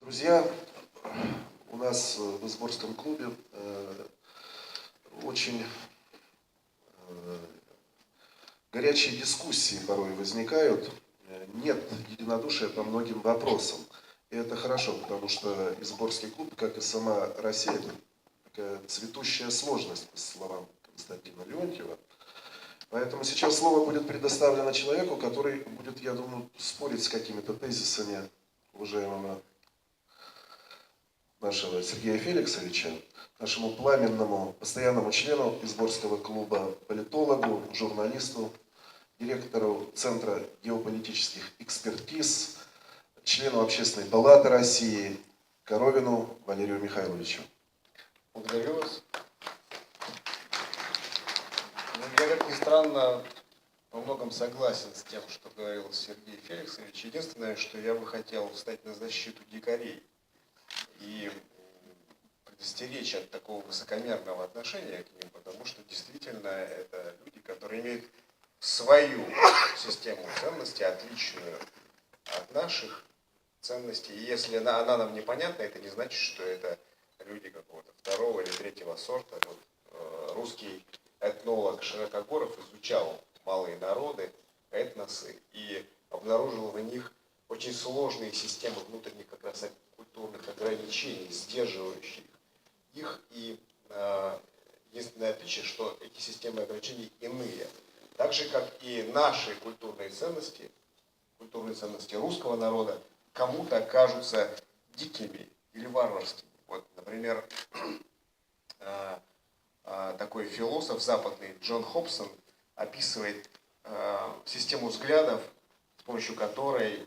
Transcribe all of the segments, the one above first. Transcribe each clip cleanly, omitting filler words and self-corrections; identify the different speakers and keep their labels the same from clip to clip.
Speaker 1: Друзья, у нас в Изборском клубе очень горячие дискуссии порой возникают. Нет единодушия по многим вопросам. И это хорошо, потому что Изборский клуб, как и сама Россия, это такая цветущая сложность, по словам Константина Леонтьева. Поэтому сейчас слово будет предоставлено человеку, который будет, я думаю, спорить с какими-то тезисами уважаемого нашего Сергея Феликсовича, нашему пламенному постоянному члену Изборского клуба, политологу, журналисту, директору Центра геополитических экспертиз, члену Общественной палаты России Коровину Валерию Михайловичу.
Speaker 2: Благодарю вас. Я, как ни странно, во многом согласен с тем, что говорил Сергей Феликсович. Единственное, что я бы хотел встать на защиту дикарей и предостеречь от такого высокомерного отношения к ним, потому что действительно это люди, которые имеют свою систему ценностей, отличную от наших ценностей. И если она нам непонятна, это не значит, что это люди какого-то второго или третьего сорта. Вот, русский этнолог Широкогоров изучал малые народы, этносы, и обнаружил в них очень сложные системы внутренних как раз культурных ограничений, сдерживающих их. И единственное отличие, что эти системы ограничений иные. Так же, как и наши культурные ценности русского народа, кому-то кажутся дикими или варварскими. Вот, например, такой философ западный Джон Хобсон описывает систему взглядов, с помощью которой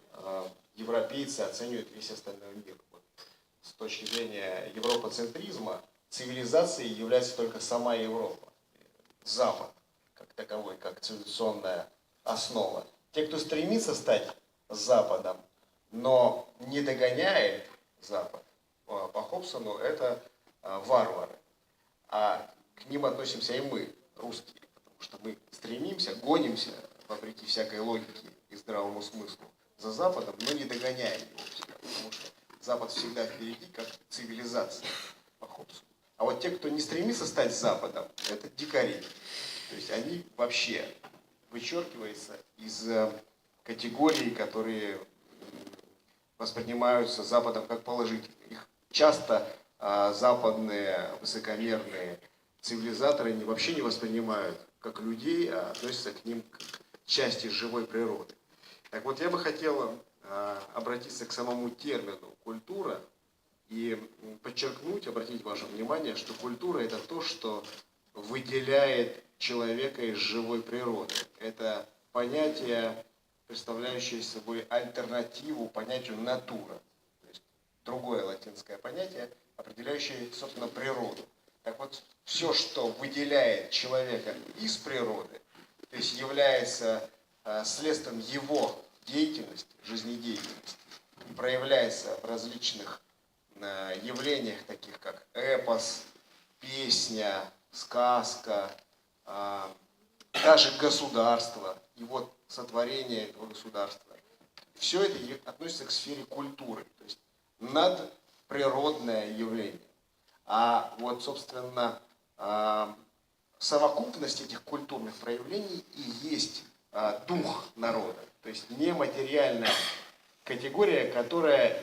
Speaker 2: европейцы оценивают весь остальной мир. Вот, с точки зрения европоцентризма, цивилизацией является только сама Европа, Запад, как таковой, как цивилизационная основа. Те, кто стремится стать Западом, но не догоняет Запад, по Хобсону, это варвары. А к ним относимся и мы, русские, потому что мы стремимся, гонимся, вопреки всякой логике и здравому смыслу, за Западом, но не догоняем его всегда, потому что Запад всегда впереди, как цивилизация по Хоббсу. А вот те, кто не стремится стать Западом, это дикари. То есть они вообще вычеркиваются из категорий, которые воспринимаются Западом как положительные. Их часто западные высокомерные цивилизаторы вообще не воспринимают как людей, а относятся к ним как к части живой природы. Так вот, я бы хотел обратиться к самому термину «культура» и подчеркнуть, обратить ваше внимание, что культура – это то, что выделяет человека из живой природы. Это понятие, представляющее собой альтернативу понятию «натура». То есть другое латинское понятие, определяющее, собственно, природу. Так вот, все, что выделяет человека из природы, то есть является следствием его деятельности, жизнедеятельности, проявляется в различных явлениях, таких как эпос, песня, сказка, даже государство, и вот сотворение этого государства. Все это относится к сфере культуры, то есть надприродное явление. А вот, собственно, совокупность этих культурных проявлений и есть дух народа, то есть нематериальная категория, которая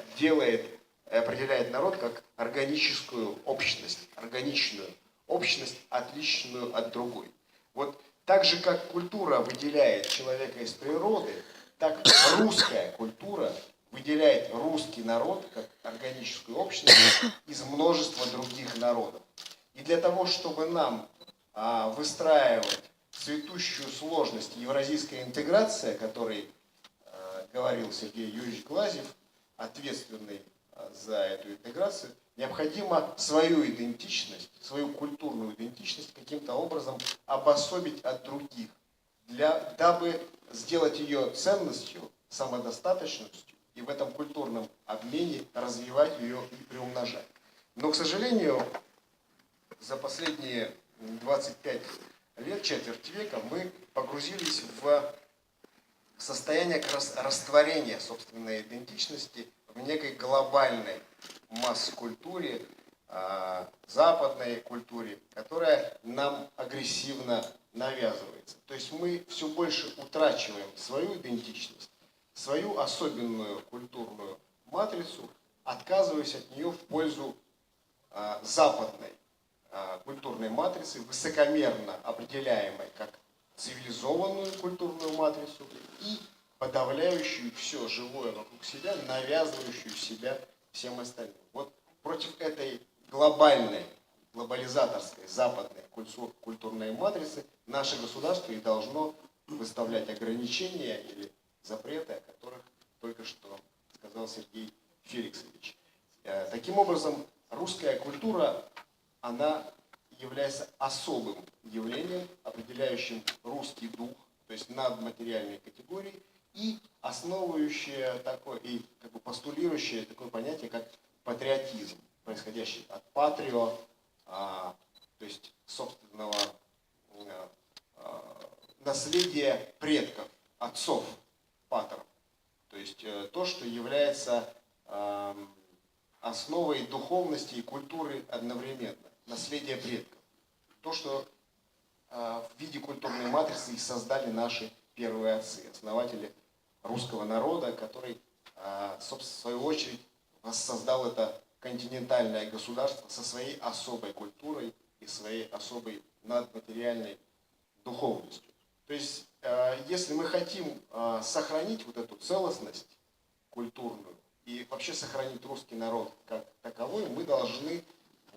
Speaker 2: определяет народ как органическую общность, органичную общность, отличную от другой. Вот так же, как культура выделяет человека из природы, так русская культура выделяет русский народ как органическую общность из множества других народов. И для того, чтобы нам выстраивать цветущую сложность евразийской интеграции, о которой говорил Сергей Юрьевич Глазьев, ответственный за эту интеграцию, необходимо свою идентичность, свою культурную идентичность каким-то образом обособить от других, дабы сделать ее ценностью, самодостаточностью и в этом культурном обмене развивать ее и приумножать. Но, к сожалению, за последние 25 лет, четверть века, мы погрузились в состояние как раз растворения собственной идентичности в некой глобальной масс-культуре, западной культуре, которая нам агрессивно навязывается. То есть мы все больше утрачиваем свою идентичность, свою особенную культурную матрицу, отказываясь от нее в пользу западной культурной матрицы, высокомерно определяемой как цивилизованную культурную матрицу и подавляющую все живое вокруг себя, навязывающую себя всем остальным. Вот против этой глобальной, глобализаторской, западной культурной матрицы наше государство и должно выставлять ограничения или запреты, о которых только что сказал Сергей Феликсович. Таким образом, русская культура, она является особым явлением, определяющим русский дух, то есть надматериальные категории, и основывающее такое, и как бы постулирующее такое понятие, как патриотизм, происходящий от патрио, то есть собственного наследия предков, отцов, патеров. То есть то, что является основой духовности и культуры одновременно. Наследие предков. То, что в виде культурной матрицы и создали наши первые отцы, основатели русского народа, который, собственно, в свою очередь, воссоздал это континентальное государство со своей особой культурой и своей особой надматериальной духовностью. То есть, если мы хотим сохранить вот эту целостность культурную и вообще сохранить русский народ как таковой, мы должны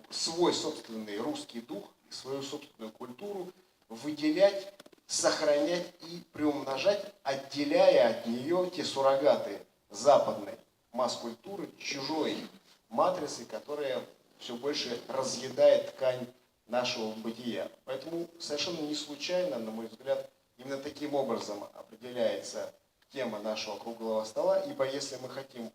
Speaker 2: свой собственный русский дух, свою собственную культуру выделять, сохранять и приумножать, отделяя от нее те суррогаты западной масс-культуры, чужой матрицы, которая все больше разъедает ткань нашего бытия. Поэтому совершенно не случайно, на мой взгляд, именно таким образом определяется тема нашего круглого стола, ибо если мы хотим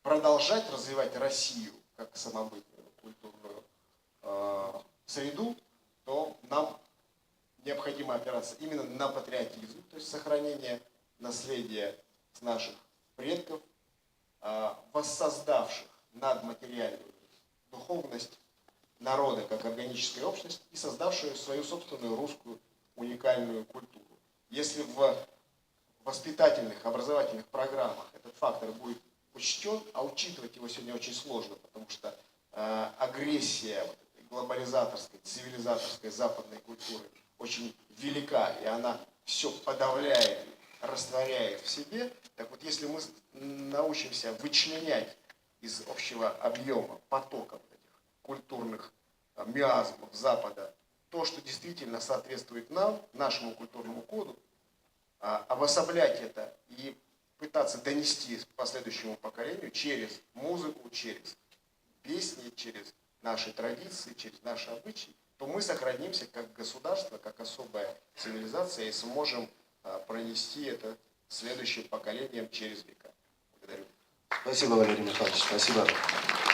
Speaker 2: продолжать развивать Россию как самобытную культурную среду, то нам необходимо опираться именно на патриотизм, то есть сохранение наследия наших предков, воссоздавших надматериальную духовность народа как органическая общность и создавшую свою собственную русскую уникальную культуру. Если в воспитательных, образовательных программах этот фактор будет учтен, а учитывать его сегодня очень сложно, потому что агрессия глобализаторской, цивилизаторской западной культуры очень велика, и она все подавляет, растворяет в себе. Так вот, если мы научимся вычленять из общего объема потоков этих культурных миазмов Запада то, что действительно соответствует нам, нашему культурному коду, обособлять это и пытаться донести последующему поколению через музыку, через песни, через наши традиции, через наши обычаи, то мы сохранимся как государство, как особая цивилизация и сможем пронести это следующим поколениям через века. Благодарю.
Speaker 1: Спасибо, Валерий Михайлович. Спасибо.